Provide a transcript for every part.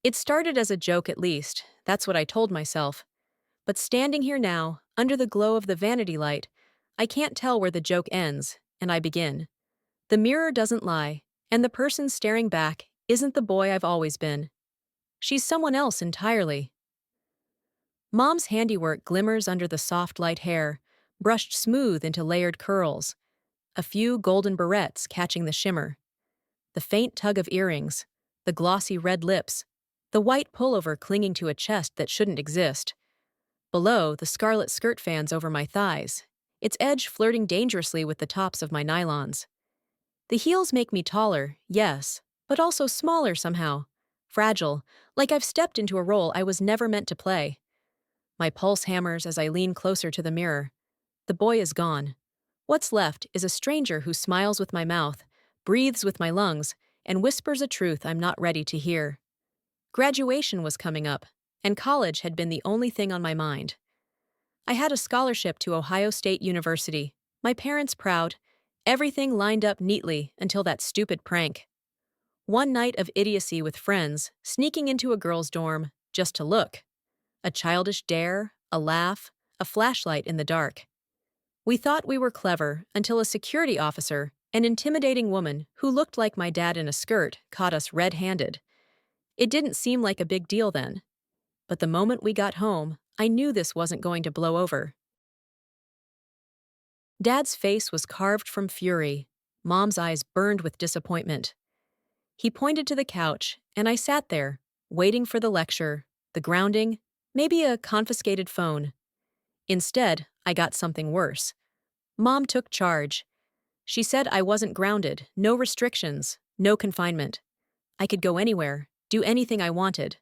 It started as a joke at least, that's what I told myself. But standing here now, under the glow of the vanity light, I can't tell where the joke ends, and I begin. The mirror doesn't lie, and the person staring back isn't the boy I've always been. She's someone else entirely. Mom's handiwork glimmers under the soft light hair, brushed smooth into layered curls, a few golden barrettes catching the shimmer, the faint tug of earrings, the glossy red lips, the white pullover clinging to a chest that shouldn't exist. Below, the scarlet skirt fans over my thighs, its edge flirting dangerously with the tops of my nylons. The heels make me taller, yes, but also smaller somehow. Fragile, like I've stepped into a role I was never meant to play. My pulse hammers as I lean closer to the mirror. The boy is gone. What's left is a stranger who smiles with my mouth, breathes with my lungs, and whispers a truth I'm not ready to hear. Graduation was coming up, and college had been the only thing on my mind. I had a scholarship to Ohio State University, my parents proud, everything lined up neatly until that stupid prank. One night of idiocy with friends, sneaking into a girl's dorm, just to look. A childish dare, a laugh, a flashlight in the dark. We thought we were clever until a security officer, an intimidating woman who looked like my dad in a skirt, caught us red-handed. It didn't seem like a big deal then. But the moment we got home, I knew this wasn't going to blow over. Dad's face was carved from fury. Mom's eyes burned with disappointment. He pointed to the couch, and I sat there, waiting for the lecture, the grounding, maybe a confiscated phone. Instead, I got something worse. Mom took charge. She said I wasn't grounded, no restrictions, no confinement. I could go anywhere, do anything I wanted.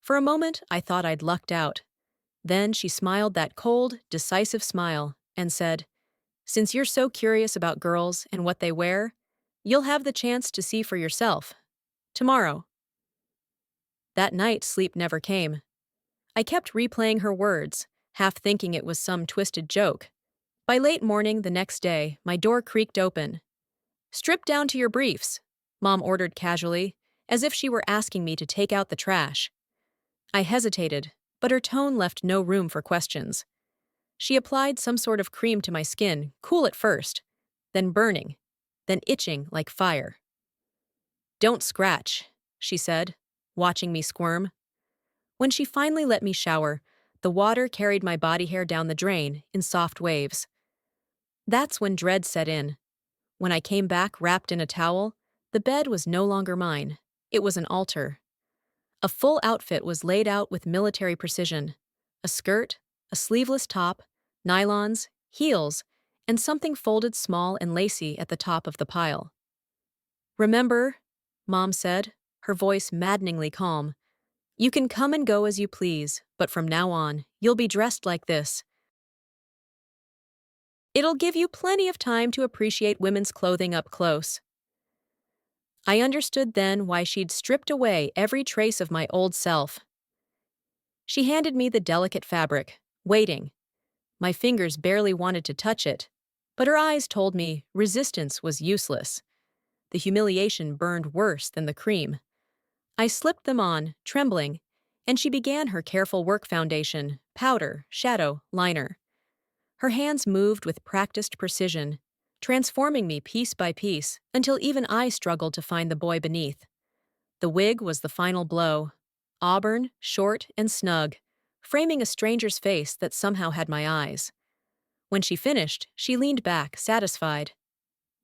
For a moment, I thought I'd lucked out. Then she smiled that cold, decisive smile and said, "Since you're so curious about girls and what they wear, you'll have the chance to see for yourself. Tomorrow." That night, sleep never came. I kept replaying her words, half thinking it was some twisted joke. By late morning the next day, my door creaked open. "Strip down to your briefs," Mom ordered casually, as if she were asking me to take out the trash. I hesitated, but her tone left no room for questions. She applied some sort of cream to my skin, cool at first, then burning, then itching like fire. "Don't scratch," she said, watching me squirm. When she finally let me shower, the water carried my body hair down the drain in soft waves. That's when dread set in. When I came back wrapped in a towel, the bed was no longer mine. It was an altar. A full outfit was laid out with military precision. A skirt, a sleeveless top, nylons, heels, and something folded small and lacy at the top of the pile. "Remember," Mom said, her voice maddeningly calm, "you can come and go as you please, but from now on, you'll be dressed like this. It'll give you plenty of time to appreciate women's clothing up close." I understood then why she'd stripped away every trace of my old self. She handed me the delicate fabric, waiting. My fingers barely wanted to touch it, but her eyes told me resistance was useless. The humiliation burned worse than the cream. I slipped them on, trembling, and she began her careful work foundation, powder, shadow, liner. Her hands moved with practiced precision, transforming me piece by piece until even I struggled to find the boy beneath. The wig was the final blow. Auburn, short, and snug, framing a stranger's face that somehow had my eyes. When she finished, she leaned back, satisfied.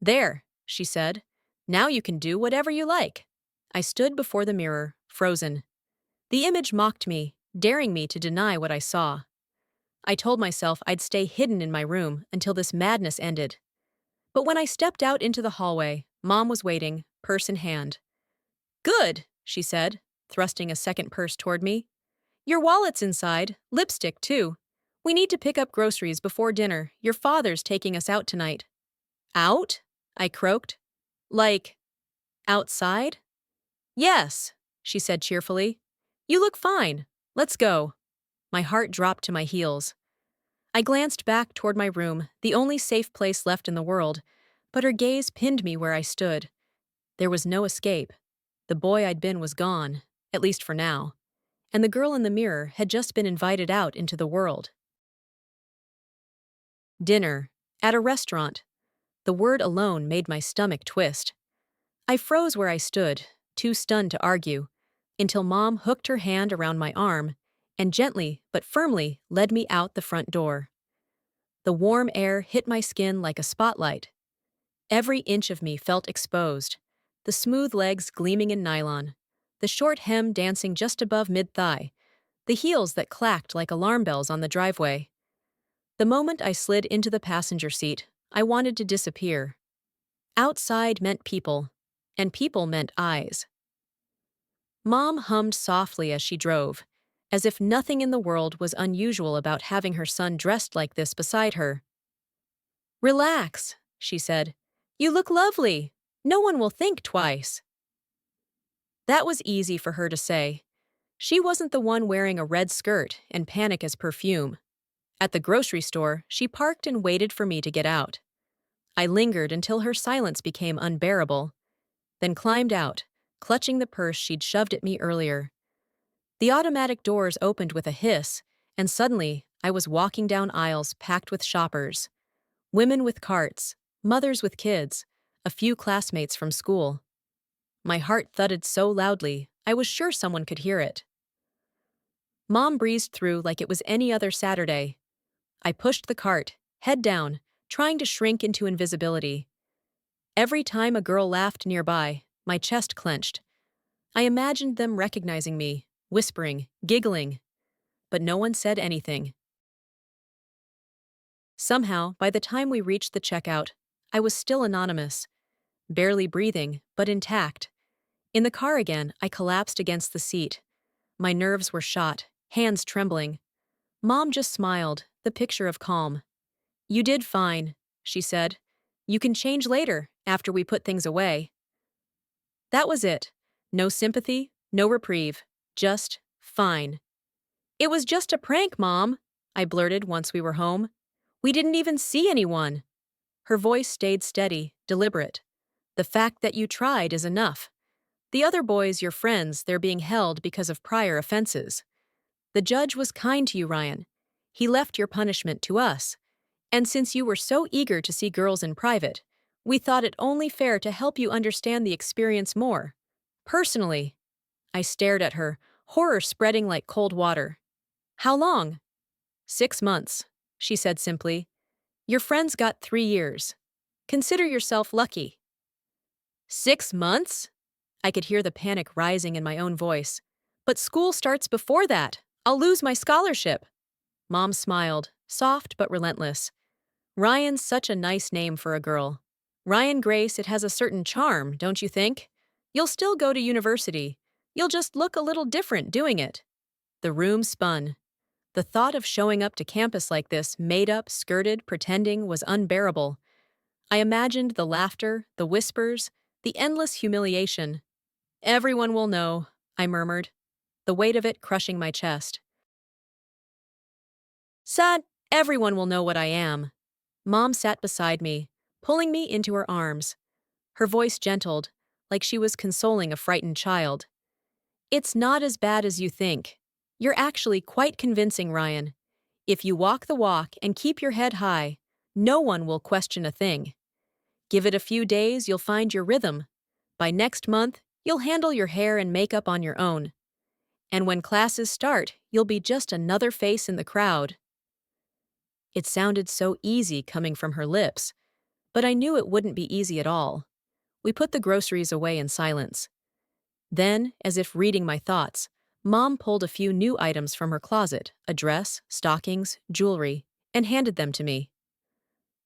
"There," she said. "Now you can do whatever you like." I stood before the mirror, frozen. The image mocked me, daring me to deny what I saw. I told myself I'd stay hidden in my room until this madness ended. But when I stepped out into the hallway, Mom was waiting, purse in hand. "Good," she said, thrusting a second purse toward me. "Your wallet's inside, lipstick too. We need to pick up groceries before dinner. Your father's taking us out tonight." "Out?" I croaked. "Like, outside?" "Yes," she said cheerfully. "You look fine. Let's go." My heart dropped to my heels. I glanced back toward my room, the only safe place left in the world, but her gaze pinned me where I stood. There was no escape. The boy I'd been was gone, at least for now, and the girl in the mirror had just been invited out into the world. Dinner. At a restaurant. The word alone made my stomach twist. I froze where I stood, too stunned to argue, until Mom hooked her hand around my arm and gently but firmly led me out the front door. The warm air hit my skin like a spotlight. Every inch of me felt exposed, the smooth legs gleaming in nylon, the short hem dancing just above mid-thigh, the heels that clacked like alarm bells on the driveway. The moment I slid into the passenger seat, I wanted to disappear. Outside meant people, and people meant eyes. Mom hummed softly as she drove, as if nothing in the world was unusual about having her son dressed like this beside her. "Relax," she said. "You look lovely. No one will think twice." That was easy for her to say. She wasn't the one wearing a red skirt and panic as perfume. At the grocery store, she parked and waited for me to get out. I lingered until her silence became unbearable, then climbed out, clutching the purse she'd shoved at me earlier. The automatic doors opened with a hiss, and suddenly I was walking down aisles packed with shoppers. Women with carts, mothers with kids, a few classmates from school. My heart thudded so loudly, I was sure someone could hear it. Mom breezed through like it was any other Saturday. I pushed the cart, head down, trying to shrink into invisibility. Every time a girl laughed nearby, my chest clenched. I imagined them recognizing me, whispering, giggling. But no one said anything. Somehow, by the time we reached the checkout, I was still anonymous, barely breathing, but intact. In the car again, I collapsed against the seat. My nerves were shot, hands trembling. Mom just smiled, the picture of calm. "You did fine," she said. "You can change later, after we put things away." That was it. No sympathy, no reprieve. Just fine. "It was just a prank, Mom," I blurted once we were home. "We didn't even see anyone." Her voice stayed steady, deliberate. "The fact that you tried is enough. The other boys, your friends, they're being held because of prior offenses. The judge was kind to you, Ryan. He left your punishment to us. And since you were so eager to see girls in private, we thought it only fair to help you understand the experience more. Personally." I stared at her, horror spreading like cold water. "How long?" "6 months," she said simply. "Your friends got 3 years. Consider yourself lucky." 6 months? I could hear the panic rising in my own voice. "But school starts before that. I'll lose my scholarship." Mom smiled, soft but relentless. "Ryan's such a nice name for a girl. Ryan Grace, it has a certain charm, don't you think? You'll still go to university. You'll just look a little different doing it." The room spun. The thought of showing up to campus like this, made up, skirted, pretending, was unbearable. I imagined the laughter, the whispers, the endless humiliation. "Everyone will know," I murmured, the weight of it crushing my chest. "Sad, everyone will know what I am." Mom sat beside me, pulling me into her arms. Her voice gentled, like she was consoling a frightened child. "It's not as bad as you think. You're actually quite convincing, Ryan. If you walk the walk and keep your head high, no one will question a thing. Give it a few days, you'll find your rhythm. By next month, you'll handle your hair and makeup on your own. And when classes start, you'll be just another face in the crowd." It sounded so easy coming from her lips, but I knew it wouldn't be easy at all. We put the groceries away in silence. Then, as if reading my thoughts, Mom pulled a few new items from her closet, a dress, stockings, jewelry, and handed them to me.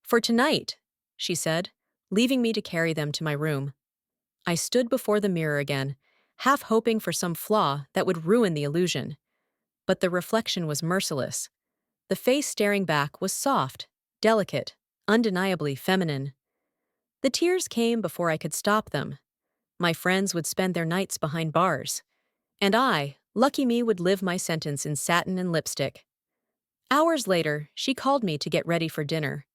"For tonight," she said, leaving me to carry them to my room. I stood before the mirror again, half hoping for some flaw that would ruin the illusion. But the reflection was merciless. The face staring back was soft, delicate, undeniably feminine. The tears came before I could stop them. My friends would spend their nights behind bars. And I, lucky me, would live my sentence in satin and lipstick. Hours later, she called me to get ready for dinner.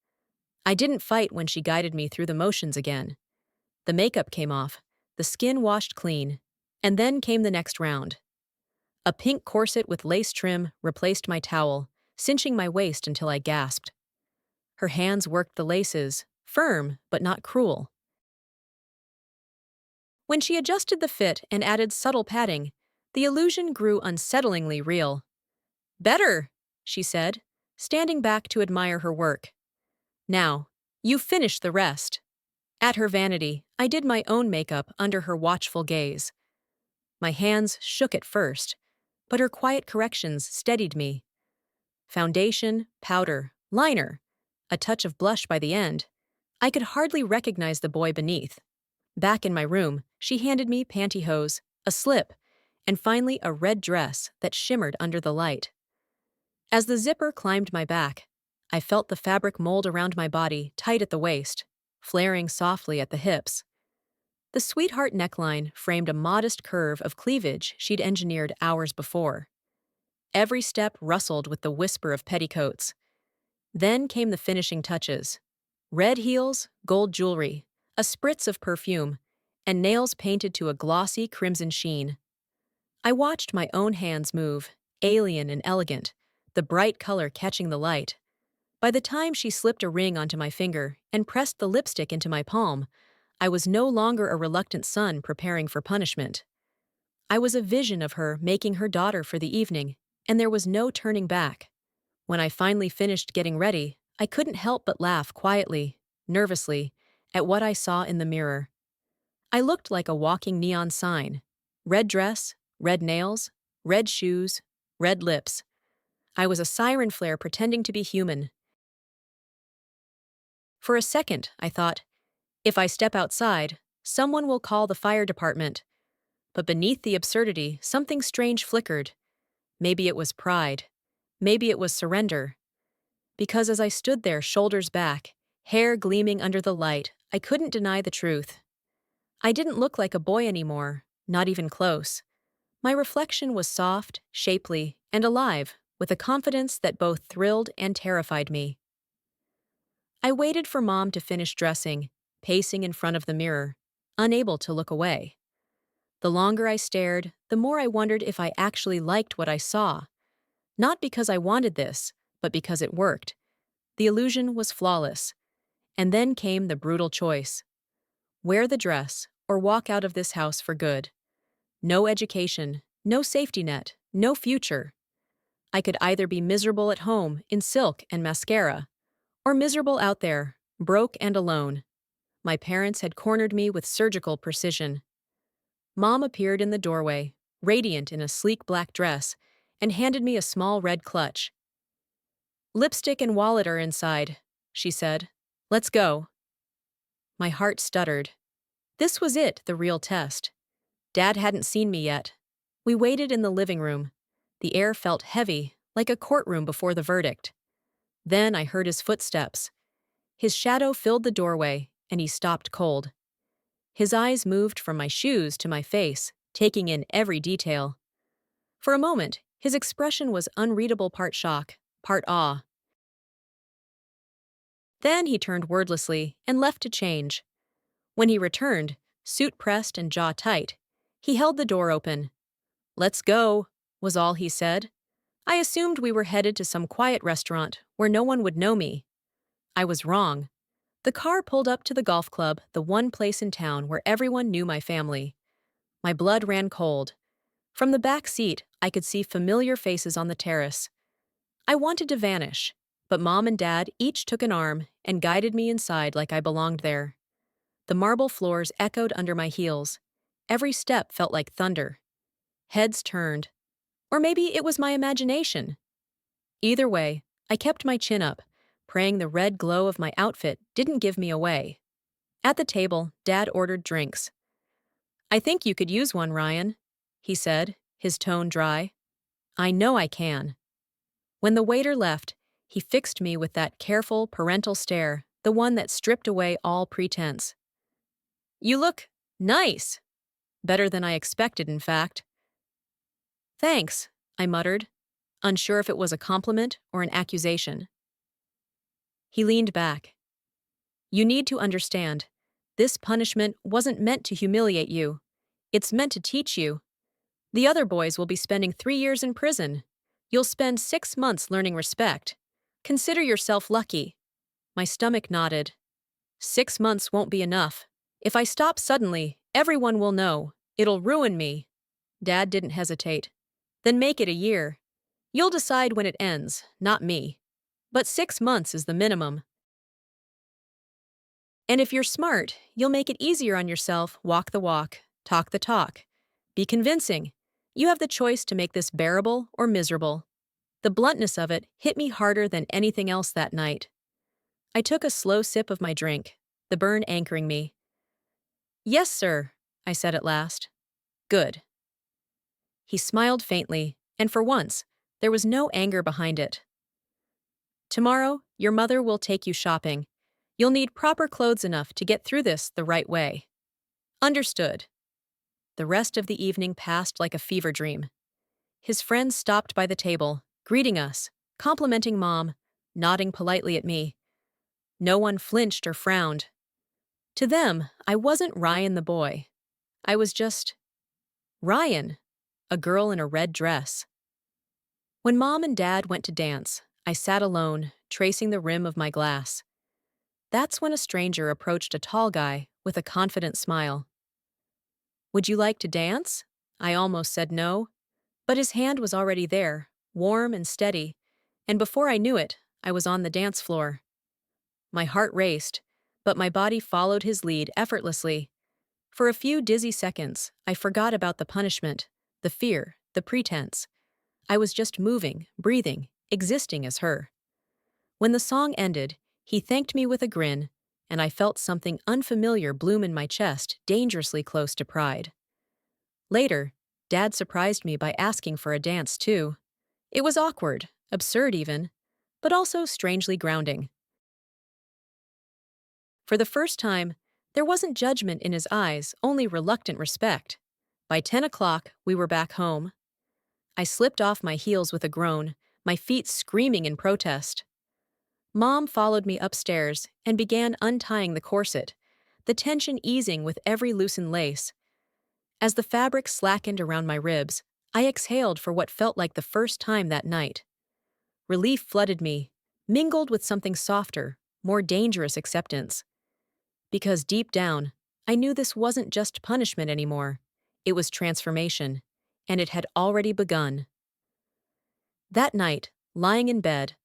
I didn't fight when she guided me through the motions again. The makeup came off, the skin washed clean, and then came the next round. A pink corset with lace trim replaced my towel, cinching my waist until I gasped. Her hands worked the laces, firm but not cruel. When she adjusted the fit and added subtle padding, the illusion grew unsettlingly real. "Better," she said, standing back to admire her work. "Now, you finish the rest." At her vanity, I did my own makeup under her watchful gaze. My hands shook at first, but her quiet corrections steadied me. Foundation, powder, liner, a touch of blush by the end. I could hardly recognize the boy beneath. Back in my room, she handed me pantyhose, a slip, and finally a red dress that shimmered under the light. As the zipper climbed my back, I felt the fabric mold around my body tight at the waist, flaring softly at the hips. The sweetheart neckline framed a modest curve of cleavage she'd engineered hours before. Every step rustled with the whisper of petticoats. Then came the finishing touches. Red heels, gold jewelry, a spritz of perfume, and nails painted to a glossy crimson sheen. I watched my own hands move, alien and elegant, the bright color catching the light. By the time she slipped a ring onto my finger and pressed the lipstick into my palm, I was no longer a reluctant son preparing for punishment. I was a vision of her making her daughter for the evening, and there was no turning back. When I finally finished getting ready, I couldn't help but laugh quietly, nervously, at what I saw in the mirror. I looked like a walking neon sign. Red dress, red nails, red shoes, red lips. I was a siren flare pretending to be human. For a second, I thought, if I step outside, someone will call the fire department. But beneath the absurdity, something strange flickered. Maybe it was pride. Maybe it was surrender. Because as I stood there, shoulders back, hair gleaming under the light, I couldn't deny the truth. I didn't look like a boy anymore, not even close. My reflection was soft, shapely, and alive, with a confidence that both thrilled and terrified me. I waited for Mom to finish dressing, pacing in front of the mirror, unable to look away. The longer I stared, the more I wondered if I actually liked what I saw. Not because I wanted this, but because it worked. The illusion was flawless. And then came the brutal choice. Wear the dress, or walk out of this house for good. No education, no safety net, no future. I could either be miserable at home in silk and mascara, or miserable out there, broke and alone. My parents had cornered me with surgical precision. Mom appeared in the doorway, radiant in a sleek black dress, and handed me a small red clutch. "Lipstick and wallet are inside," she said. "Let's go." My heart stuttered. This was it, the real test. Dad hadn't seen me yet. We waited in the living room. The air felt heavy, like a courtroom before the verdict. Then I heard his footsteps. His shadow filled the doorway, and he stopped cold. His eyes moved from my shoes to my face, taking in every detail. For a moment, his expression was unreadable, part shock, part awe. Then he turned wordlessly and left to change. When he returned, suit pressed and jaw tight, he held the door open. "Let's go," was all he said. I assumed we were headed to some quiet restaurant where no one would know me. I was wrong. The car pulled up to the golf club, the one place in town where everyone knew my family. My blood ran cold. From the back seat, I could see familiar faces on the terrace. I wanted to vanish, but Mom and Dad each took an arm and guided me inside like I belonged there. The marble floors echoed under my heels. Every step felt like thunder. Heads turned. Or maybe it was my imagination. Either way, I kept my chin up, praying the red glow of my outfit didn't give me away. At the table, Dad ordered drinks. "I think you could use one, Ryan," he said, his tone dry. "I know I can." When the waiter left, he fixed me with that careful, parental stare, the one that stripped away all pretense. "You look nice." Better than I expected, in fact. "Thanks," I muttered, unsure if it was a compliment or an accusation. He leaned back. "You need to understand. This punishment wasn't meant to humiliate you. It's meant to teach you." The other boys will be spending 3 years in prison. You'll spend 6 months learning respect. Consider yourself lucky. My stomach nodded. 6 months won't be enough. If I stop suddenly, everyone will know. It'll ruin me. Dad didn't hesitate. Then make it a year. You'll decide when it ends, not me. But 6 months is the minimum. And if you're smart, you'll make it easier on yourself, walk the walk, talk the talk. Be convincing. You have the choice to make this bearable or miserable. The bluntness of it hit me harder than anything else that night. I took a slow sip of my drink, the burn anchoring me. Yes, sir, I said at last. Good. He smiled faintly, and for once, there was no anger behind it. Tomorrow, your mother will take you shopping. You'll need proper clothes enough to get through this the right way. Understood. The rest of the evening passed like a fever dream. His friends stopped by the table, greeting us, complimenting Mom, nodding politely at me. No one flinched or frowned. To them, I wasn't Ryan the boy. I was just Ryan, a girl in a red dress. When Mom and Dad went to dance, I sat alone, tracing the rim of my glass. That's when a stranger approached a tall guy with a confident smile. Would you like to dance? I almost said no, but his hand was already there, warm and steady, and before I knew it, I was on the dance floor. My heart raced, but my body followed his lead effortlessly. For a few dizzy seconds, I forgot about the punishment, the fear, the pretense. I was just moving, breathing, existing as her. When the song ended, he thanked me with a grin, and I felt something unfamiliar bloom in my chest, dangerously close to pride. Later, Dad surprised me by asking for a dance, too. It was awkward, absurd even, but also strangely grounding. For the first time, there wasn't judgment in his eyes, only reluctant respect. By 10 o'clock, we were back home. I slipped off my heels with a groan, my feet screaming in protest. Mom followed me upstairs and began untying the corset, the tension easing with every loosened lace. As the fabric slackened around my ribs, I exhaled for what felt like the first time that night. Relief flooded me, mingled with something softer, more dangerous acceptance. Because deep down, I knew this wasn't just punishment anymore. It was transformation, and it had already begun. That night, lying in bed,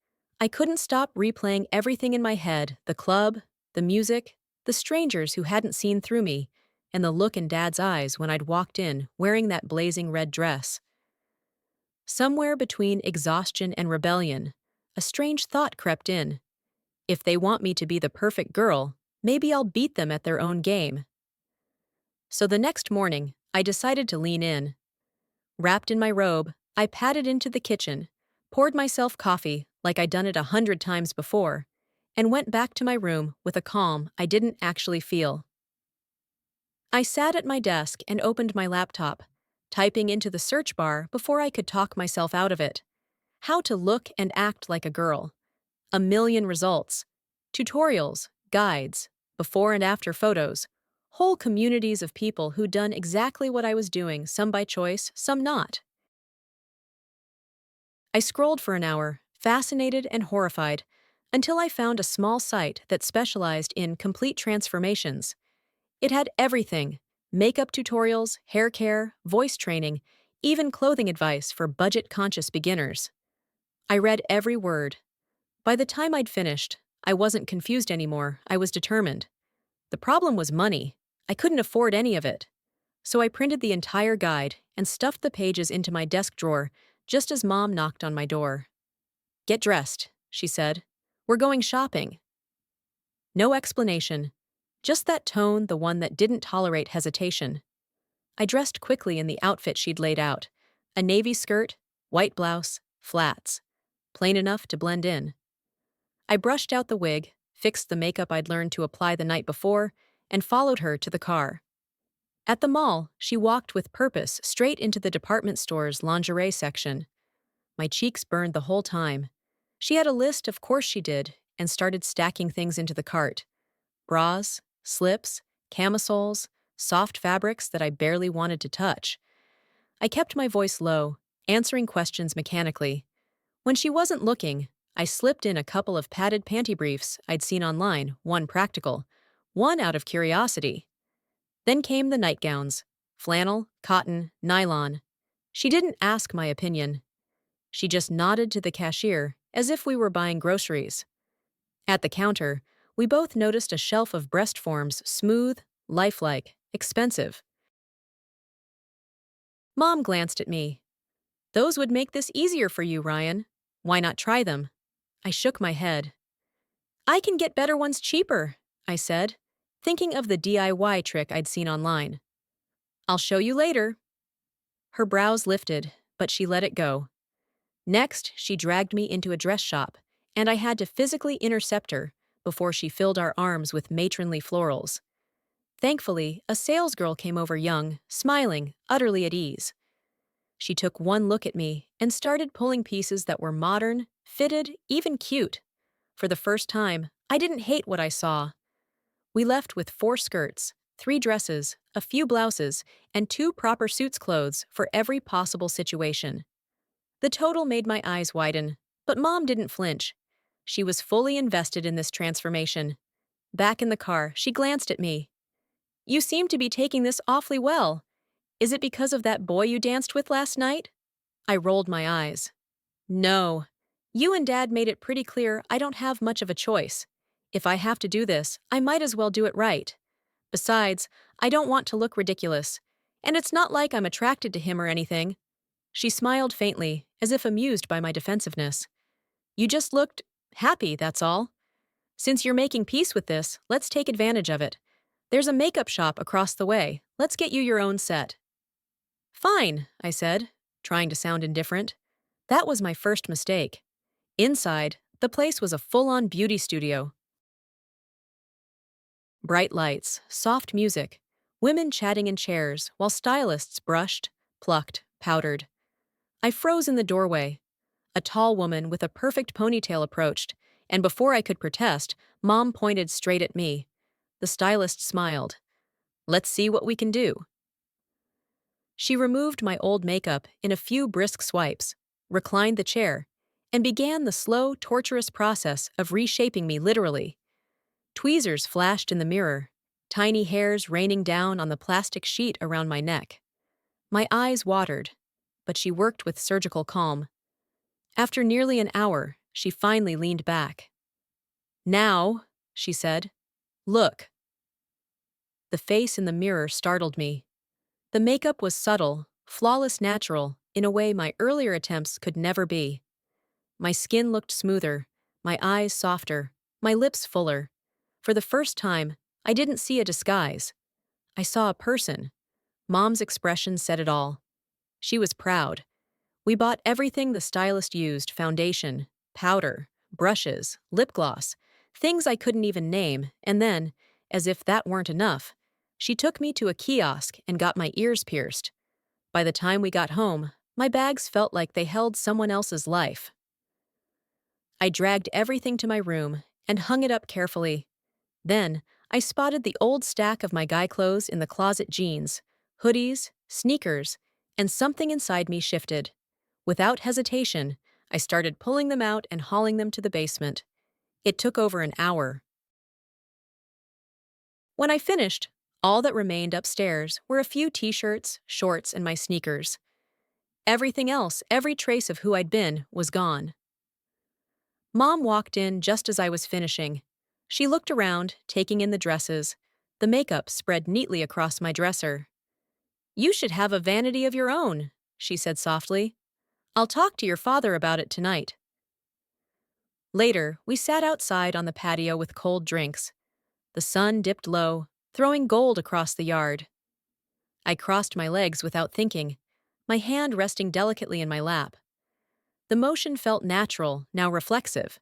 I couldn't stop replaying everything in my head, the club, the music, the strangers who hadn't seen through me, and the look in Dad's eyes when I'd walked in wearing that blazing red dress. Somewhere between exhaustion and rebellion, a strange thought crept in. If they want me to be the perfect girl, maybe I'll beat them at their own game. So the next morning, I decided to lean in. Wrapped in my robe, I padded into the kitchen, poured myself coffee like I'd done it 100 times before, and went back to my room with a calm I didn't actually feel. I sat at my desk and opened my laptop, typing into the search bar before I could talk myself out of it. How to look and act like a girl. A million results. Tutorials, guides, before and after photos. Whole communities of people who'd done exactly what I was doing, some by choice, some not. I scrolled for an hour, fascinated and horrified, until I found a small site that specialized in complete transformations. It had everything: makeup tutorials, hair care, voice training, even clothing advice for budget-conscious beginners. I read every word. By the time I'd finished, I wasn't confused anymore, I was determined. The problem was money. I couldn't afford any of it. So I printed the entire guide and stuffed the pages into my desk drawer just as Mom knocked on my door. "Get dressed," she said. "We're going shopping." No explanation. Just that tone, the one that didn't tolerate hesitation. I dressed quickly in the outfit she'd laid out. A navy skirt, white blouse, flats. Plain enough to blend in. I brushed out the wig, fixed the makeup I'd learned to apply the night before, and followed her to the car. At the mall, she walked with purpose straight into the department store's lingerie section. My cheeks burned the whole time. She had a list, of course she did, and started stacking things into the cart. Bras, slips, camisoles, soft fabrics that I barely wanted to touch. I kept my voice low, answering questions mechanically. When she wasn't looking, I slipped in a couple of padded panty briefs I'd seen online, one practical, one out of curiosity. Then came the nightgowns: flannel, cotton, nylon. She didn't ask my opinion. She just nodded to the cashier as if we were buying groceries. At the counter, we both noticed a shelf of breast forms, smooth, lifelike, expensive. Mom glanced at me. "Those would make this easier for you, Ryan. Why not try them?" I shook my head. "I can get better ones cheaper," I said, thinking of the DIY trick I'd seen online. "I'll show you later." Her brows lifted, but she let it go. Next, she dragged me into a dress shop, and I had to physically intercept her before she filled our arms with matronly florals. Thankfully, a salesgirl came over, young, smiling, utterly at ease. She took one look at me and started pulling pieces that were modern, fitted, even cute. For the first time, I didn't hate what I saw. We left with 4 skirts, 3 dresses, a few blouses, and 2 proper suits clothes for every possible situation. The total made my eyes widen, but Mom didn't flinch. She was fully invested in this transformation. Back in the car, she glanced at me. "You seem to be taking this awfully well. Is it because of that boy you danced with last night?" I rolled my eyes. "No. You and Dad made it pretty clear I don't have much of a choice. If I have to do this, I might as well do it right. Besides, I don't want to look ridiculous. And it's not like I'm attracted to him or anything." She smiled faintly, as if amused by my defensiveness. "You just looked happy, that's all. Since you're making peace with this, let's take advantage of it. There's a makeup shop across the way. Let's get you your own set." "Fine," I said, trying to sound indifferent. That was my first mistake. Inside, the place was a full-on beauty studio. Bright lights, soft music, women chatting in chairs while stylists brushed, plucked, powdered. I froze in the doorway. A tall woman with a perfect ponytail approached, and before I could protest, Mom pointed straight at me. The stylist smiled. "Let's see what we can do." She removed my old makeup in a few brisk swipes, reclined the chair, and began the slow, torturous process of reshaping me literally. Tweezers flashed in the mirror, tiny hairs raining down on the plastic sheet around my neck. My eyes watered, but she worked with surgical calm. After nearly an hour, she finally leaned back. "Now," she said, "look." The face in the mirror startled me. The makeup was subtle, flawless, natural, in a way my earlier attempts could never be. My skin looked smoother, my eyes softer, my lips fuller. For the first time, I didn't see a disguise. I saw a person. Mom's expression said it all. She was proud. We bought everything the stylist used: foundation, powder, brushes, lip gloss, things I couldn't even name, and then, as if that weren't enough, she took me to a kiosk and got my ears pierced. By the time we got home, my bags felt like they held someone else's life. I dragged everything to my room and hung it up carefully. Then, I spotted the old stack of my guy clothes in the closet: jeans, hoodies, sneakers, and something inside me shifted. Without hesitation, I started pulling them out and hauling them to the basement. It took over an hour. When I finished, all that remained upstairs were a few t-shirts, shorts, and my sneakers. Everything else, every trace of who I'd been, was gone. Mom walked in just as I was finishing. She looked around, taking in the dresses, the makeup spread neatly across my dresser. "You should have a vanity of your own," she said softly. "I'll talk to your father about it tonight." Later, we sat outside on the patio with cold drinks. The sun dipped low, throwing gold across the yard. I crossed my legs without thinking, my hand resting delicately in my lap. The motion felt natural, now reflexive.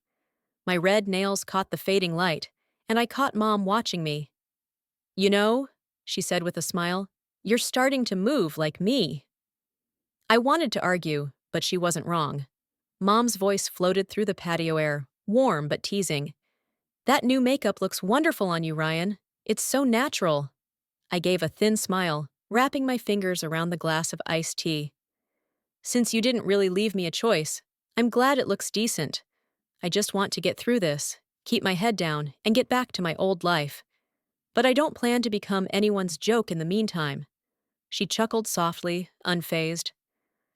My red nails caught the fading light, and I caught Mom watching me. "You know," she said with a smile, "you're starting to move like me." I wanted to argue, but she wasn't wrong. Mom's voice floated through the patio air, warm but teasing. "That new makeup looks wonderful on you, Ryan. It's so natural." I gave a thin smile, wrapping my fingers around the glass of iced tea. Since you didn't really leave me a choice, I'm glad it looks decent. I just want to get through this, keep my head down, and get back to my old life. But I don't plan to become anyone's joke in the meantime. She chuckled softly, unfazed.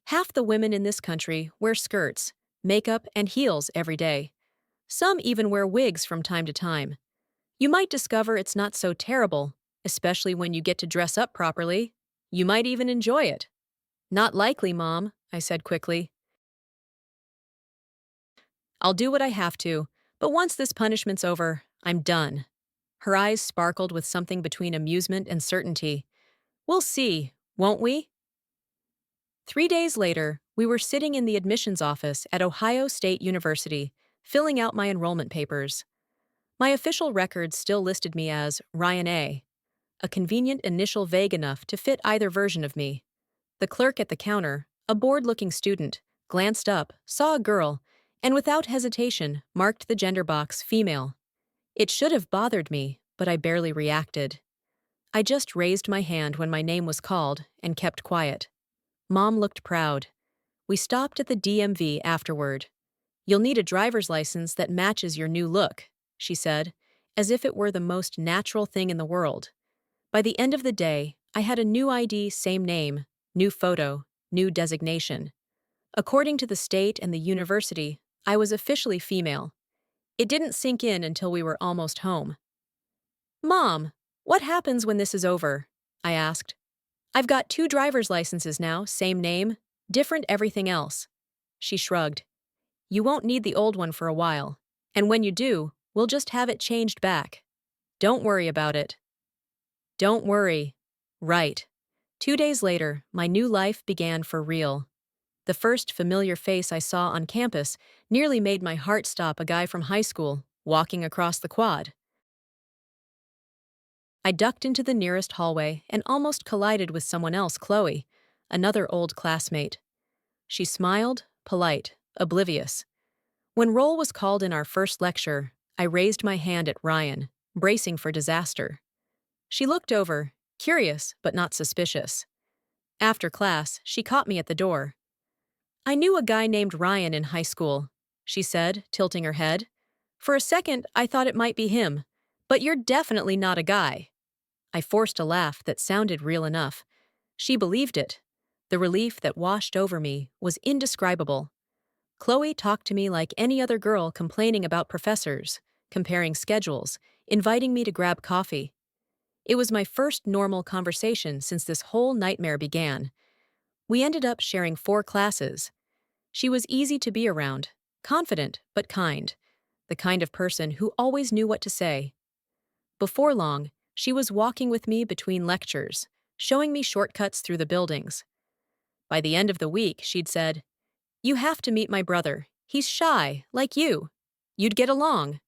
Half the women in this country wear skirts, makeup, and heels every day. Some even wear wigs from time to time. You might discover it's not so terrible, especially when you get to dress up properly. You might even enjoy it. Not likely, Mom, I said quickly. I'll do what I have to, but once this punishment's over, I'm done. Her eyes sparkled with something between amusement and certainty. We'll see, won't we? 3 days later, we were sitting in the admissions office at Ohio State University, filling out my enrollment papers. My official records still listed me as Ryan a convenient initial vague enough to fit either version of me. The clerk at the counter, a bored-looking student, glanced up, saw a girl, and without hesitation marked the gender box female. It should have bothered me, but I barely reacted. I just raised my hand when my name was called and kept quiet. Mom looked proud. We stopped at the DMV afterward. You'll need a driver's license that matches your new look, she said, as if it were the most natural thing in the world. By the end of the day, I had a new ID, same name, new photo, new designation. According to the state and the university, I was officially female. It didn't sink in until we were almost home. Mom, what happens when this is over? I asked. I've got 2 driver's licenses now, same name, different everything else. She shrugged. You won't need the old one for a while, and when you do, we'll just have it changed back. Don't worry about it. Don't worry. Right. 2 days later, my new life began for real. The first familiar face I saw on campus nearly made my heart stop. A guy from high school, walking across the quad. I ducked into the nearest hallway and almost collided with someone else, Chloe, another old classmate. She smiled, polite, oblivious. When roll was called in our first lecture, I raised my hand at Ryan, bracing for disaster. She looked over, curious but not suspicious. After class, she caught me at the door. I knew a guy named Ryan in high school, she said, tilting her head. For a second, I thought it might be him, but you're definitely not a guy. I forced a laugh that sounded real enough. She believed it. The relief that washed over me was indescribable. Chloe talked to me like any other girl, complaining about professors, comparing schedules, inviting me to grab coffee. It was my first normal conversation since this whole nightmare began. We ended up sharing 4 classes. She was easy to be around, confident but kind, the kind of person who always knew what to say. Before long, she was walking with me between lectures, showing me shortcuts through the buildings. By the end of the week, she'd said, "You have to meet my brother. He's shy, like you. You'd get along."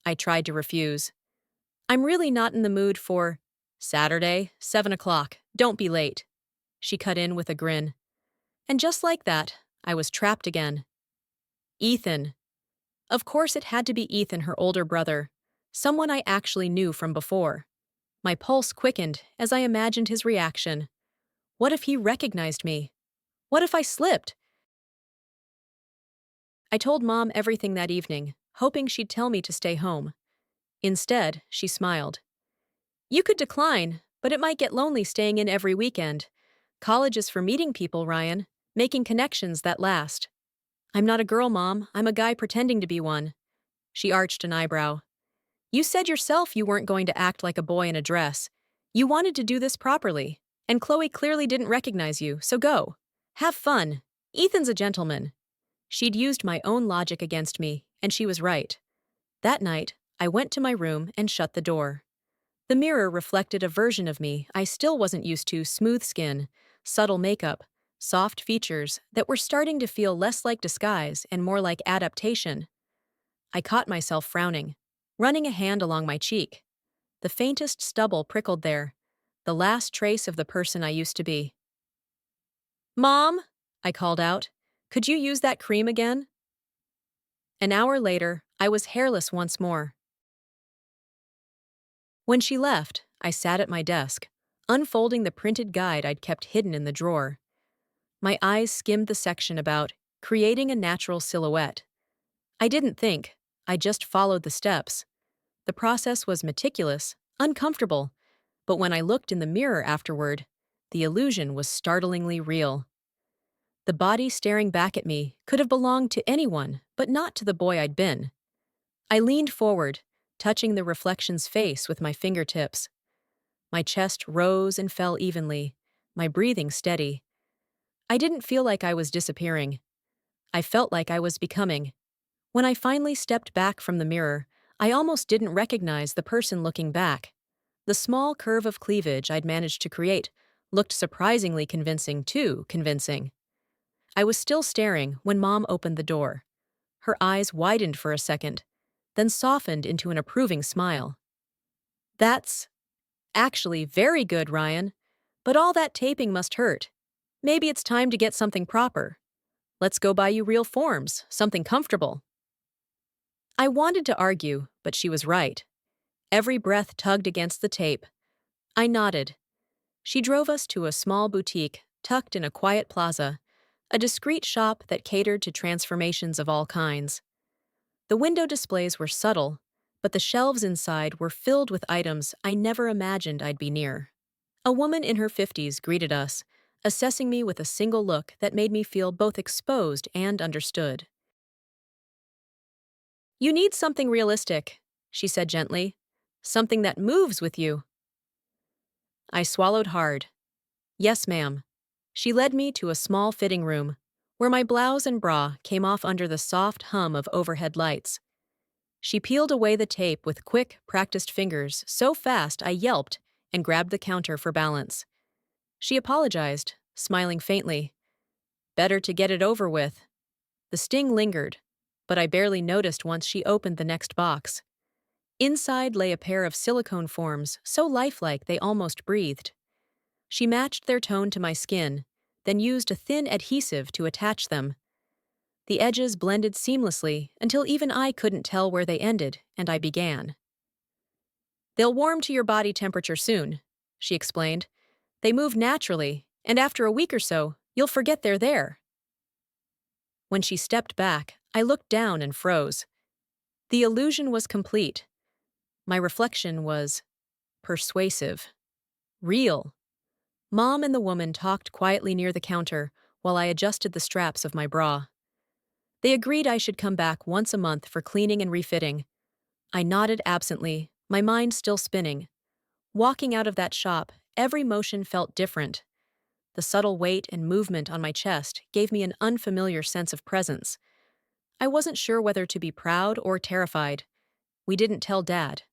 I tried to refuse. "I'm really not in the mood for Saturday, 7 o'clock. Don't be late." She cut in with a grin. And just like that, I was trapped again. Ethan. Of course it had to be Ethan, her older brother, someone I actually knew from before. My pulse quickened as I imagined his reaction. What if he recognized me? What if I slipped? I told Mom everything that evening, hoping she'd tell me to stay home. Instead, she smiled. "You could decline, but it might get lonely staying in every weekend. College is for meeting people, Ryan, making connections that last." "I'm not a girl, Mom. I'm a guy pretending to be one." She arched an eyebrow. "You said yourself you weren't going to act like a boy in a dress. You wanted to do this properly, and Chloe clearly didn't recognize you, so go. Have fun. Ethan's a gentleman." She'd used my own logic against me, and she was right. That night, I went to my room and shut the door. The mirror reflected a version of me I still wasn't used to: smooth skin, subtle makeup, soft features that were starting to feel less like disguise and more like adaptation. I caught myself frowning, running a hand along my cheek. The faintest stubble prickled there, the last trace of the person I used to be. "Mom," I called out, "could you use that cream again?" An hour later, I was hairless once more. When she left, I sat at my desk, unfolding the printed guide I'd kept hidden in the drawer. My eyes skimmed the section about creating a natural silhouette. I didn't think, I just followed the steps. The process was meticulous, uncomfortable, but when I looked in the mirror afterward, the illusion was startlingly real. The body staring back at me could have belonged to anyone, but not to the boy I'd been. I leaned forward, touching the reflection's face with my fingertips. My chest rose and fell evenly, my breathing steady. I didn't feel like I was disappearing. I felt like I was becoming. When I finally stepped back from the mirror, I almost didn't recognize the person looking back. The small curve of cleavage I'd managed to create looked surprisingly convincing, too convincing. I was still staring when Mom opened the door. Her eyes widened for a second, then softened into an approving smile. "That's actually very good, Ryan. But all that taping must hurt. Maybe it's time to get something proper. Let's go buy you real forms, something comfortable." I wanted to argue, but she was right. Every breath tugged against the tape. I nodded. She drove us to a small boutique tucked in a quiet plaza, a discreet shop that catered to transformations of all kinds. The window displays were subtle, but the shelves inside were filled with items I never imagined I'd be near. A woman in her 50s greeted us, assessing me with a single look that made me feel both exposed and understood. "You need something realistic," she said gently. "Something that moves with you." I swallowed hard. "Yes, ma'am." She led me to a small fitting room, where my blouse and bra came off under the soft hum of overhead lights. She peeled away the tape with quick, practiced fingers so fast I yelped and grabbed the counter for balance. She apologized, smiling faintly. Better to get it over with. The sting lingered, but I barely noticed once she opened the next box. Inside lay a pair of silicone forms so lifelike they almost breathed. She matched their tone to my skin, then used a thin adhesive to attach them. The edges blended seamlessly until even I couldn't tell where they ended, and I began. "They'll warm to your body temperature soon," she explained. "They move naturally, and after a week or so, you'll forget they're there." When she stepped back, I looked down and froze. The illusion was complete. My reflection was persuasive, real. Mom and the woman talked quietly near the counter while I adjusted the straps of my bra. They agreed I should come back once a month for cleaning and refitting. I nodded absently, my mind still spinning. Walking out of that shop, every motion felt different. The subtle weight and movement on my chest gave me an unfamiliar sense of presence. I wasn't sure whether to be proud or terrified. We didn't tell Dad.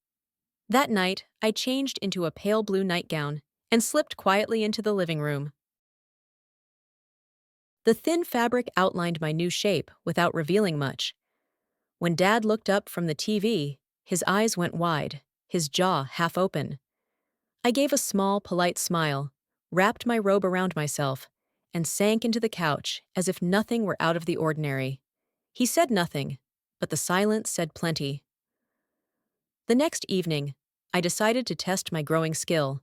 That night, I changed into a pale blue nightgown and slipped quietly into the living room. The thin fabric outlined my new shape without revealing much. When Dad looked up from the TV, his eyes went wide, his jaw half open. I gave a small, polite smile, wrapped my robe around myself, and sank into the couch as if nothing were out of the ordinary. He said nothing, but the silence said plenty. The next evening, I decided to test my growing skill.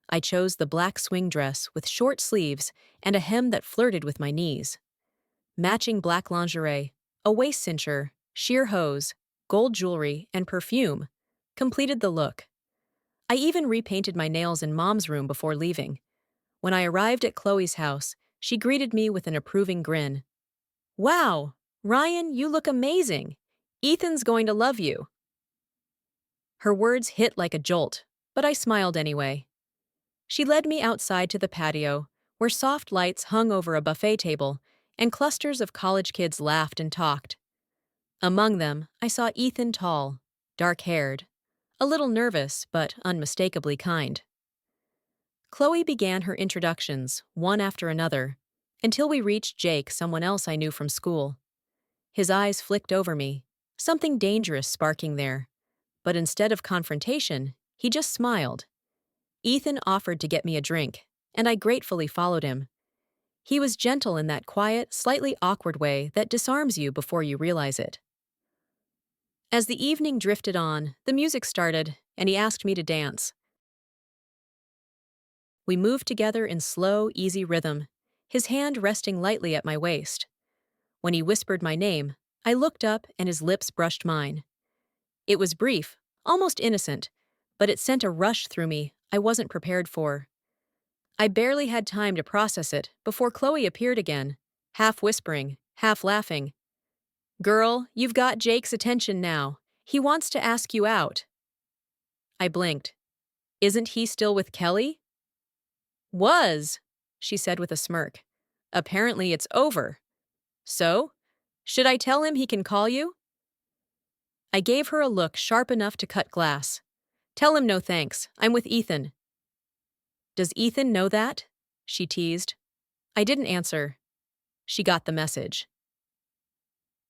I chose the black swing dress with short sleeves and a hem that flirted with my knees. Matching black lingerie, a waist cincher, sheer hose, gold jewelry, and perfume completed the look. I even repainted my nails in Mom's room before leaving. When I arrived at Chloe's house, she greeted me with an approving grin. "Wow, Ryan, you look amazing. Ethan's going to love you." Her words hit like a jolt, but I smiled anyway. She led me outside to the patio, where soft lights hung over a buffet table, and clusters of college kids laughed and talked. Among them, I saw Ethan tall, dark-haired, a little nervous but unmistakably kind. Chloe began her introductions, one after another, until we reached Jake, someone else I knew from school. His eyes flicked over me, something dangerous sparking there. But instead of confrontation, he just smiled. Ethan offered to get me a drink, and I gratefully followed him. He was gentle in that quiet, slightly awkward way that disarms you before you realize it. As the evening drifted on, the music started, and he asked me to dance. We moved together in slow, easy rhythm, his hand resting lightly at my waist. When he whispered my name, I looked up and his lips brushed mine. It was brief, almost innocent, but it sent a rush through me I wasn't prepared for. I barely had time to process it before Chloe appeared again, half whispering, half laughing. "Girl, you've got Jake's attention now. He wants to ask you out." I blinked. "Isn't he still with Kelly?" "Was," she said with a smirk. "Apparently it's over. So? Should I tell him he can call you?" I gave her a look sharp enough to cut glass. "Tell him no thanks. I'm with Ethan." "Does Ethan know that?" she teased. I didn't answer. She got the message.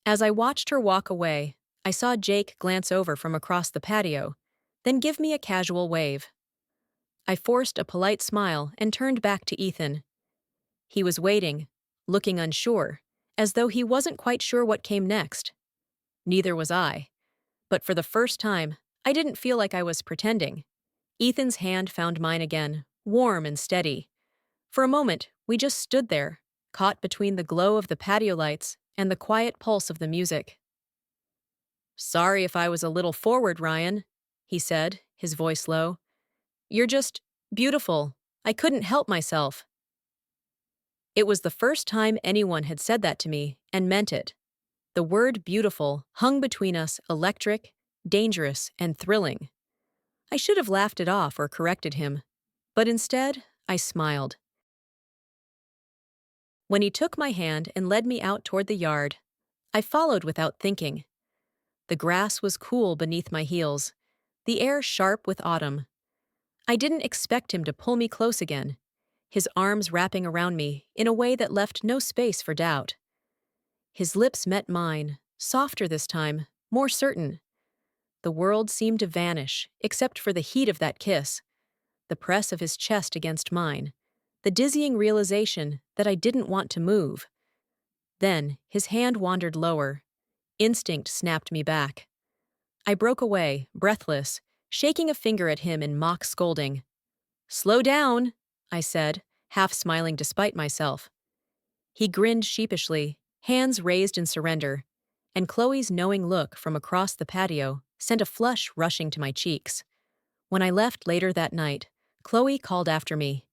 As I watched her walk away, I saw Jake glance over from across the patio, then give me a casual wave. I forced a polite smile and turned back to Ethan. He was waiting, looking unsure, as though he wasn't quite sure what came next. Neither was I. But for the first time, I didn't feel like I was pretending. Ethan's hand found mine again, warm and steady. For a moment, we just stood there, caught between the glow of the patio lights and the quiet pulse of the music. "Sorry if I was a little forward, Ryan," he said, his voice low. "You're just beautiful. I couldn't help myself." It was the first time anyone had said that to me, and meant it. The word beautiful hung between us, electric, dangerous, and thrilling. I should have laughed it off or corrected him, but instead, I smiled. When he took my hand and led me out toward the yard, I followed without thinking. The grass was cool beneath my heels, the air sharp with autumn. I didn't expect him to pull me close again, his arms wrapping around me in a way that left no space for doubt. His lips met mine, softer this time, more certain. The world seemed to vanish, except for the heat of that kiss, the press of his chest against mine, the dizzying realization that I didn't want to move. Then his hand wandered lower. Instinct snapped me back. I broke away, breathless, shaking a finger at him in mock scolding. "Slow down," I said, half smiling despite myself. He grinned sheepishly, hands raised in surrender, and Chloe's knowing look from across the patio sent a flush rushing to my cheeks. When I left later that night, Chloe called after me.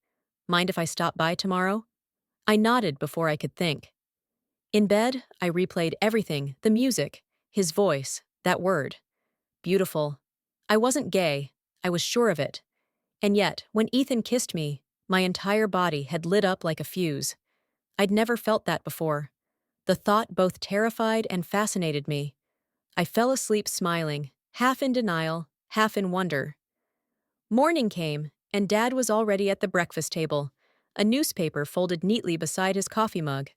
"Mind if I stop by tomorrow?" I nodded before I could think. In bed, I replayed everything, the music, his voice, that word. Beautiful. I wasn't gay, I was sure of it. And yet, when Ethan kissed me, my entire body had lit up like a fuse. I'd never felt that before. The thought both terrified and fascinated me. I fell asleep smiling, half in denial, half in wonder. Morning came, and Dad was already at the breakfast table, a newspaper folded neatly beside his coffee mug.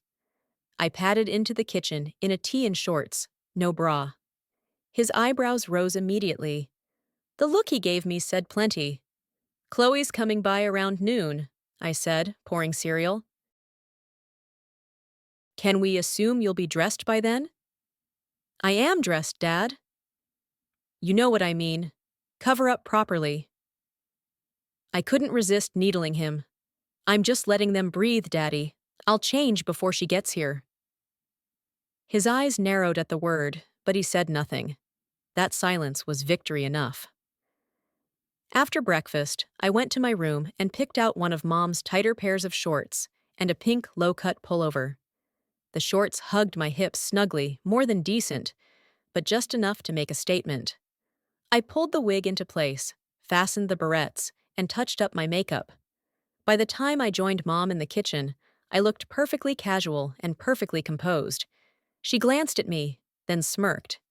I padded into the kitchen in a tee and shorts, no bra. His eyebrows rose immediately. The look he gave me said plenty. "Chloe's coming by around noon," I said, pouring cereal. "Can we assume you'll be dressed by then?" "I am dressed, Dad." "You know what I mean. Cover up properly." I couldn't resist needling him. "I'm just letting them breathe, Daddy. I'll change before she gets here." His eyes narrowed at the word, but he said nothing. That silence was victory enough. After breakfast, I went to my room and picked out one of Mom's tighter pairs of shorts and a pink low-cut pullover. The shorts hugged my hips snugly, more than decent, but just enough to make a statement. I pulled the wig into place, fastened the barrettes, and touched up my makeup. By the time I joined Mom in the kitchen, I looked perfectly casual and perfectly composed. She glanced at me, then smirked.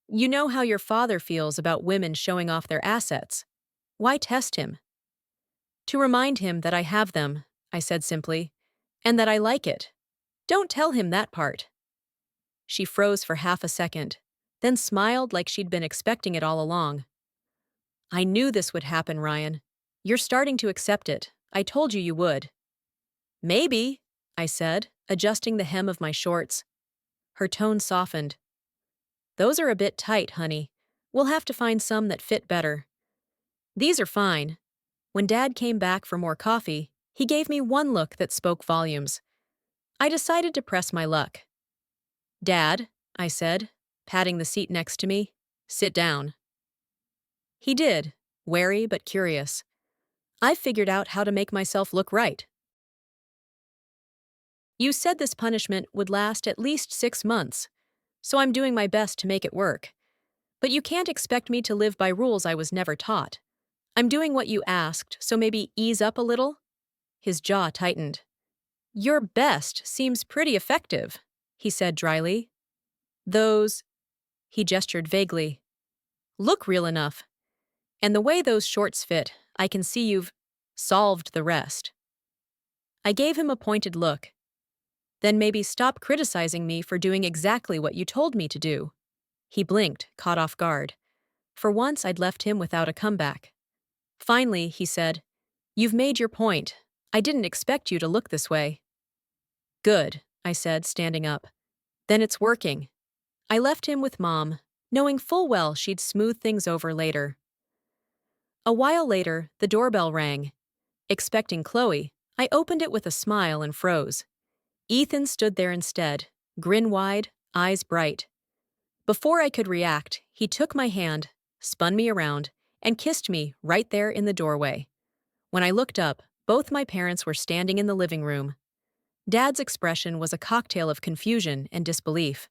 "You know how your father feels about women showing off their assets. Why test him?" "To remind him that I have them," I said simply, "and that I like it. Don't tell him that part." She froze for half a second, then smiled like she'd been expecting it all along. "I knew this would happen, Ryan. You're starting to accept it. I told you you would." "Maybe," I said, adjusting the hem of my shorts. Her tone softened. "Those are a bit tight, honey. We'll have to find some that fit better." "These are fine." When Dad came back for more coffee, he gave me one look that spoke volumes. I decided to press my luck. "Dad," I said, patting the seat next to me, "sit down." He did, wary but curious. I've figured out how to make myself look right. You said this punishment would last at least 6 months, so I'm doing my best to make it work. But you can't expect me to live by rules I was never taught. I'm doing what you asked, so maybe ease up a little? His jaw tightened. Your best seems pretty effective, he said dryly. Those, he gestured vaguely, look real enough. And the way those shorts fit, I can see you've solved the rest. I gave him a pointed look. Then maybe stop criticizing me for doing exactly what you told me to do. He blinked, caught off guard. For once, I'd left him without a comeback. Finally, he said, "You've made your point. I didn't expect you to look this way." "Good," I said, standing up. "Then it's working." I left him with Mom, knowing full well she'd smooth things over later. A while later, the doorbell rang. Expecting Chloe, I opened it with a smile and froze. Ethan stood there instead, grin wide, eyes bright. Before I could react, he took my hand, spun me around, and kissed me right there in the doorway. When I looked up, both my parents were standing in the living room. Dad's expression was a cocktail of confusion and disbelief.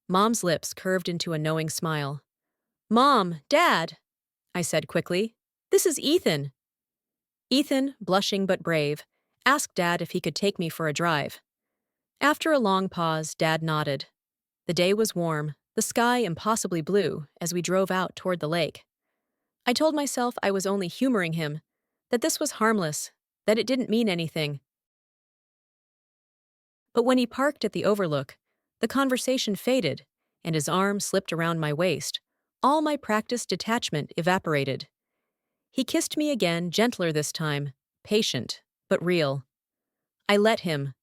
Mom's lips curved into a knowing smile. "Mom, Dad," I said quickly, "this is Ethan." Ethan, blushing but brave, asked Dad if he could take me for a drive. After a long pause, Dad nodded. The day was warm, the sky impossibly blue as we drove out toward the lake. I told myself I was only humoring him, that this was harmless, that it didn't mean anything. But when he parked at the overlook, the conversation faded, and his arm slipped around my waist. All my practiced detachment evaporated. He kissed me again, gentler this time, patient, but real. I let him.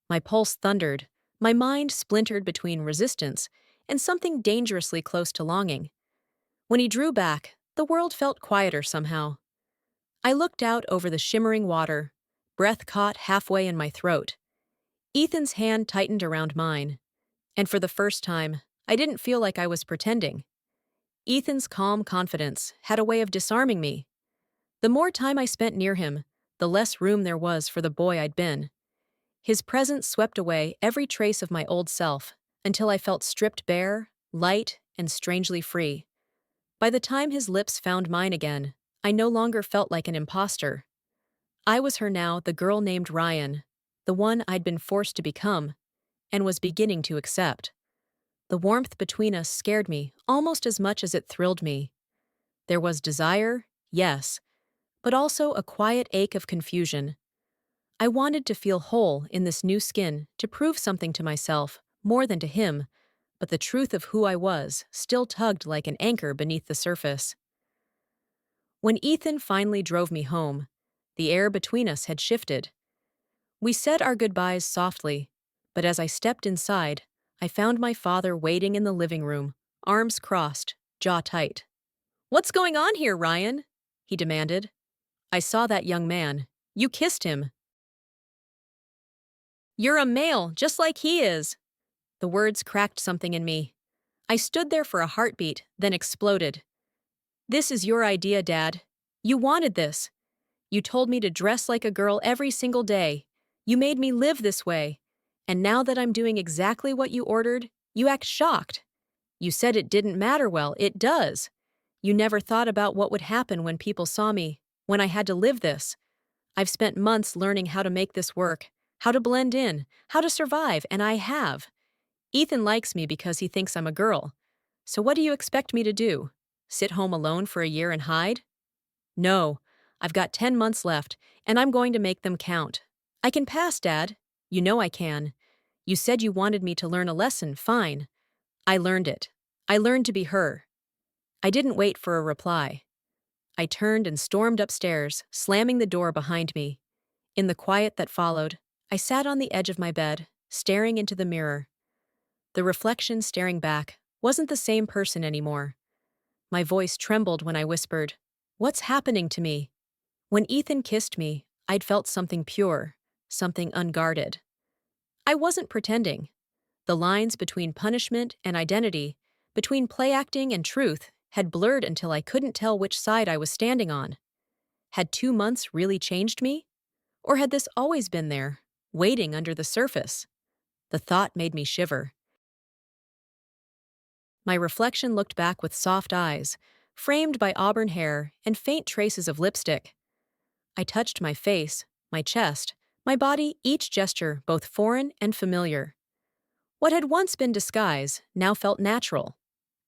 My pulse thundered, my mind splintered between resistance and something dangerously close to longing. When he drew back, the world felt quieter somehow. I looked out over the shimmering water, breath caught halfway in my throat. Ethan's hand tightened around mine, and for the first time, I didn't feel like I was pretending. Ethan's calm confidence had a way of disarming me. The more time I spent near him, the less room there was for the boy I'd been. His presence swept away every trace of my old self until I felt stripped bare, light, and strangely free. By the time his lips found mine again, I no longer felt like an imposter. I was her now, the girl named Ryan, the one I'd been forced to become, and was beginning to accept. The warmth between us scared me almost as much as it thrilled me. There was desire, yes, but also a quiet ache of confusion. I wanted to feel whole in this new skin, to prove something to myself, more than to him, but the truth of who I was still tugged like an anchor beneath the surface. When Ethan finally drove me home, the air between us had shifted. We said our goodbyes softly, but as I stepped inside, I found my father waiting in the living room, arms crossed, jaw tight. "What's going on here, Ryan?" he demanded. "I saw that young man. You kissed him." "You're a male, just like he is." The words cracked something in me. I stood there for a heartbeat, then exploded. "This is your idea, Dad. You wanted this. You told me to dress like a girl every single day. You made me live this way. And now that I'm doing exactly what you ordered, you act shocked. You said it didn't matter. Well, it does. You never thought about what would happen when people saw me, when I had to live this. I've spent months learning how to make this work, how to blend in, how to survive, and I have. Ethan likes me because he thinks I'm a girl. So what do you expect me to do? Sit home alone for a year and hide? No, I've got 10 months left, and I'm going to make them count. I can pass, Dad. You know I can. You said you wanted me to learn a lesson, fine. I learned it. I learned to be her. I didn't wait for a reply. I turned and stormed upstairs, slamming the door behind me. In the quiet that followed, I sat on the edge of my bed, staring into the mirror. The reflection staring back wasn't the same person anymore. My voice trembled when I whispered, "What's happening to me?" When Ethan kissed me, I'd felt something pure, something unguarded. I wasn't pretending. The lines between punishment and identity, between play acting and truth, had blurred until I couldn't tell which side I was standing on. Had 2 months really changed me? Or had this always been there, waiting under the surface? The thought made me shiver. My reflection looked back with soft eyes, framed by auburn hair and faint traces of lipstick. I touched my face, my chest, my body, each gesture both foreign and familiar. What had once been disguise now felt natural,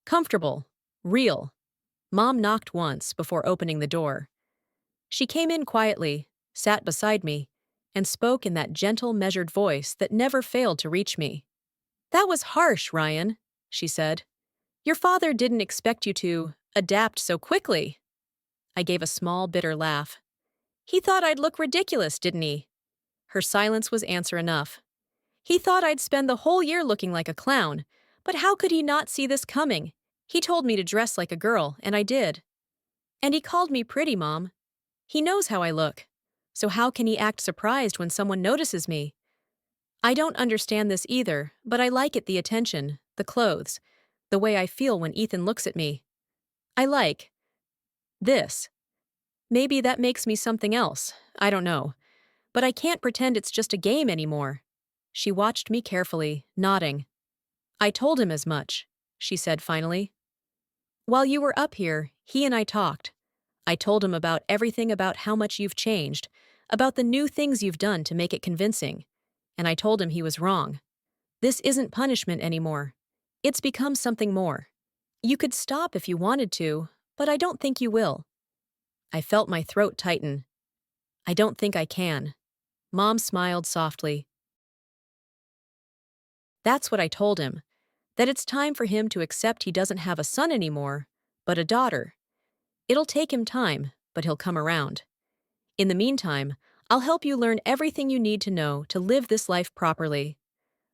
comfortable, real. Mom knocked once before opening the door. She came in quietly, sat beside me, and spoke in that gentle, measured voice that never failed to reach me. "That was harsh, Ryan," she said. "Your father didn't expect you to adapt so quickly." I gave a small, bitter laugh. "He thought I'd look ridiculous, didn't he?" Her silence was answer enough. "He thought I'd spend the whole year looking like a clown, but how could he not see this coming? He told me to dress like a girl, and I did. And he called me pretty, Mom. He knows how I look. So how can he act surprised when someone notices me? I don't understand this either, but I like it, the attention, the clothes, the way I feel when Ethan looks at me. I like this. Maybe that makes me something else, I don't know. But I can't pretend it's just a game anymore." She watched me carefully, nodding. "I told him as much," she said finally. "While you were up here, he and I talked. I told him about everything, about how much you've changed, about the new things you've done to make it convincing. And I told him he was wrong. This isn't punishment anymore. It's become something more. You could stop if you wanted to, but I don't think you will." I felt my throat tighten. "I don't think I can." Mom smiled softly. "That's what I told him, that it's time for him to accept he doesn't have a son anymore, but a daughter. It'll take him time, but he'll come around. In the meantime, I'll help you learn everything you need to know to live this life properly.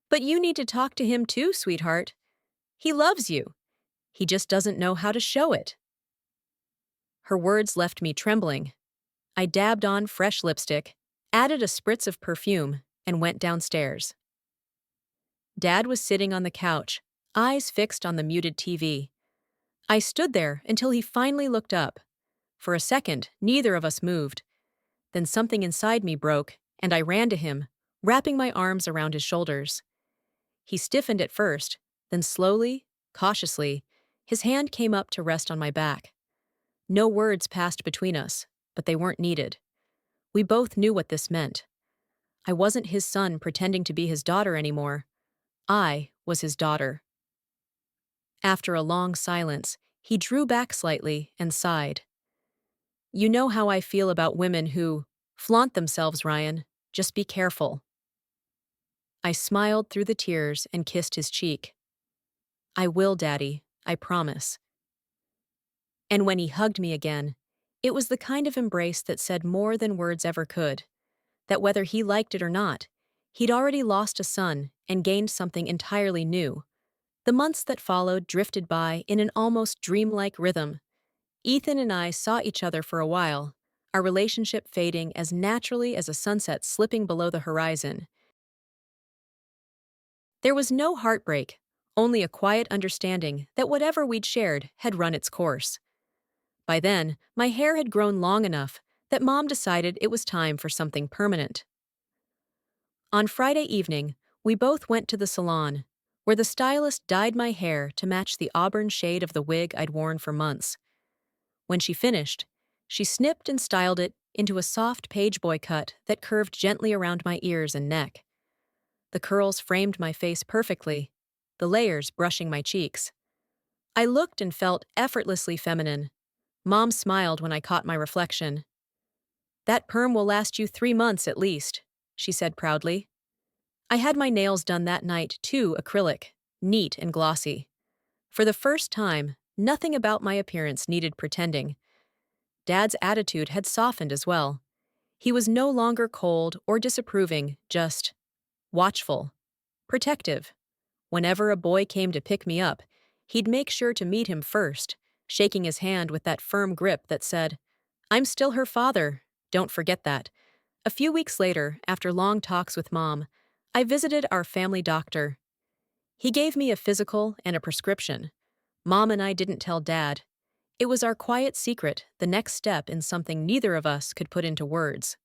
But you need to talk to him too, sweetheart. He loves you. He just doesn't know how to show it." Her words left me trembling. I dabbed on fresh lipstick, added a spritz of perfume, and went downstairs. Dad was sitting on the couch, eyes fixed on the muted TV. I stood there until he finally looked up. For a second, neither of us moved. Then something inside me broke, and I ran to him, wrapping my arms around his shoulders. He stiffened at first, then slowly, cautiously, his hand came up to rest on my back. No words passed between us, but they weren't needed. We both knew what this meant. I wasn't his son pretending to be his daughter anymore. I was his daughter. After a long silence, he drew back slightly and sighed. "You know how I feel about women who flaunt themselves, Ryan. Just be careful." I smiled through the tears and kissed his cheek. "I will, Daddy, I promise." And when he hugged me again, it was the kind of embrace that said more than words ever could. That whether he liked it or not, he'd already lost a son and gained something entirely new. The months that followed drifted by in an almost dreamlike rhythm. Ethan and I saw each other for a while, our relationship fading as naturally as a sunset slipping below the horizon. There was no heartbreak, only a quiet understanding that whatever we'd shared had run its course. By then, my hair had grown long enough that Mom decided it was time for something permanent. On Friday evening, we both went to the salon, where the stylist dyed my hair to match the auburn shade of the wig I'd worn for months. When she finished, she snipped and styled it into a soft pageboy cut that curved gently around my ears and neck. The curls framed my face perfectly, the layers brushing my cheeks. I looked and felt effortlessly feminine. Mom smiled when I caught my reflection. "That perm will last you 3 months at least," she said proudly. I had my nails done that night, too, acrylic, neat and glossy. For the first time, nothing about my appearance needed pretending. Dad's attitude had softened as well. He was no longer cold or disapproving, just watchful, protective. Whenever a boy came to pick me up, he'd make sure to meet him first, shaking his hand with that firm grip that said, "I'm still her father. Don't forget that. A few weeks later, after long talks with Mom, I visited our family doctor. He gave me a physical and a prescription. Mom and I didn't tell Dad. It was our quiet secret, the next step in something neither of us could put into words.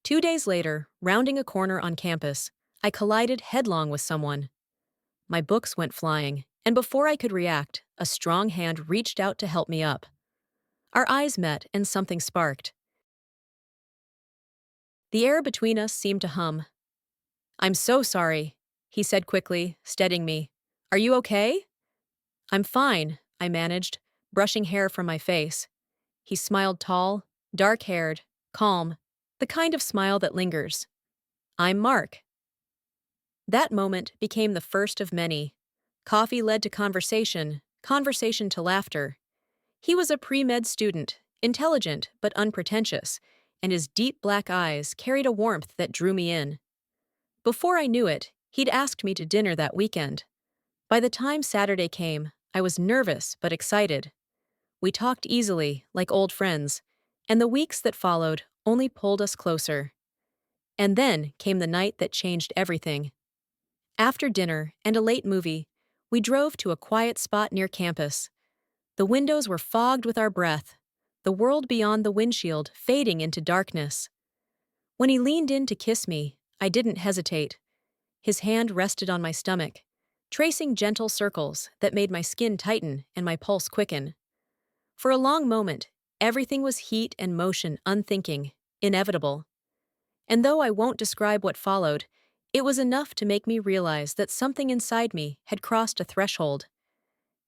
2 days later, rounding a corner on campus, I collided headlong with someone. My books went flying, and before I could react, a strong hand reached out to help me up. Our eyes met and something sparked. The air between us seemed to hum. "I'm so sorry," he said quickly, steadying me. "Are you okay?" "I'm fine," I managed, brushing hair from my face. He smiled tall, dark-haired, calm, the kind of smile that lingers. "I'm Mark." That moment became the first of many. Coffee led to conversation, conversation to laughter. He was a pre-med student, intelligent but unpretentious, and his deep black eyes carried a warmth that drew me in. Before I knew it, he'd asked me to dinner that weekend. By the time Saturday came, I was nervous but excited. We talked easily, like old friends, and the weeks that followed only pulled us closer. And then came the night that changed everything. After dinner and a late movie, we drove to a quiet spot near campus. The windows were fogged with our breath, the world beyond the windshield fading into darkness. When he leaned in to kiss me, I didn't hesitate. His hand rested on my stomach, tracing gentle circles that made my skin tighten and my pulse quicken. For a long moment, everything was heat and motion, unthinking, inevitable. And though I won't describe what followed, it was enough to make me realize that something inside me had crossed a threshold.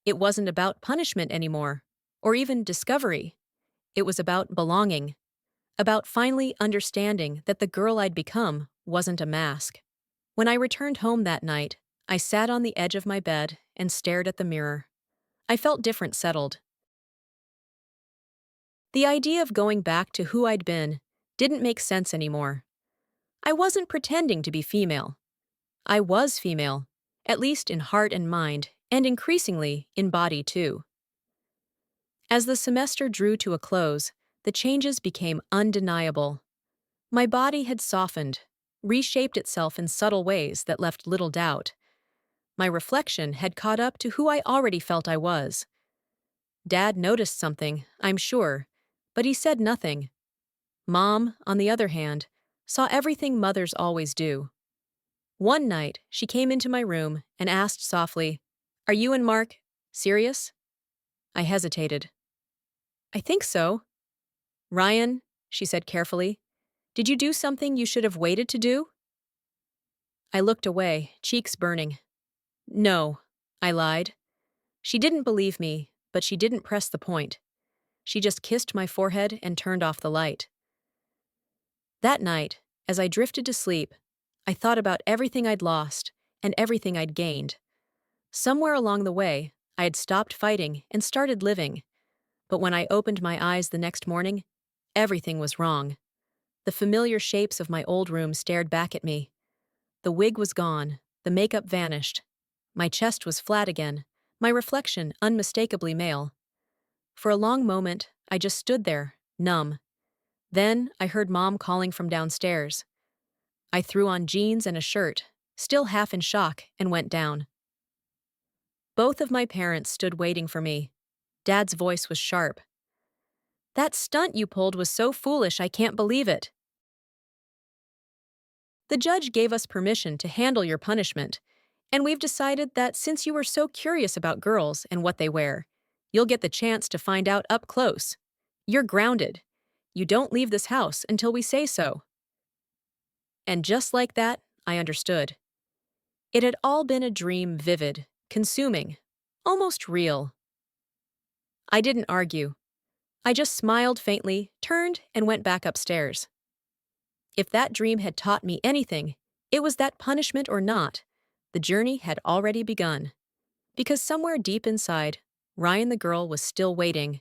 It wasn't about punishment anymore, or even discovery. It was about belonging, about finally understanding that the girl I'd become wasn't a mask. When I returned home that night, I sat on the edge of my bed and stared at the mirror. I felt different, settled. The idea of going back to who I'd been didn't make sense anymore. I wasn't pretending to be female. I was female, at least in heart and mind, and increasingly in body too. As the semester drew to a close, the changes became undeniable. My body had softened, reshaped itself in subtle ways that left little doubt. My reflection had caught up to who I already felt I was. Dad noticed something, I'm sure, but he said nothing. Mom, on the other hand, saw everything mothers always do. One night, she came into my room and asked softly, "Are you and Mark serious?" I hesitated. "I think so." "Ryan," she said carefully, "did you do something you should have waited to do?" I looked away, cheeks burning. "No," I lied. She didn't believe me, but she didn't press the point. She just kissed my forehead and turned off the light. That night, as I drifted to sleep, I thought about everything I'd lost and everything I'd gained. Somewhere along the way, I had stopped fighting and started living. But when I opened my eyes the next morning, everything was wrong. The familiar shapes of my old room stared back at me. The wig was gone, the makeup vanished. My chest was flat again, my reflection unmistakably male. For a long moment, I just stood there, numb. Then I heard Mom calling from downstairs. I threw on jeans and a shirt, still half in shock, and went down. Both of my parents stood waiting for me. Dad's voice was sharp. "That stunt you pulled was so foolish, I can't believe it." "The judge gave us permission to handle your punishment, and we've decided that since you were so curious about girls and what they wear, you'll get the chance to find out up close. You're grounded. You don't leave this house until we say so." And just like that, I understood. It had all been a dream, vivid, consuming, almost real. I didn't argue. I just smiled faintly, turned, and went back upstairs. If that dream had taught me anything, it was that punishment or not, the journey had already begun. Because somewhere deep inside, Ryan the girl was still waiting.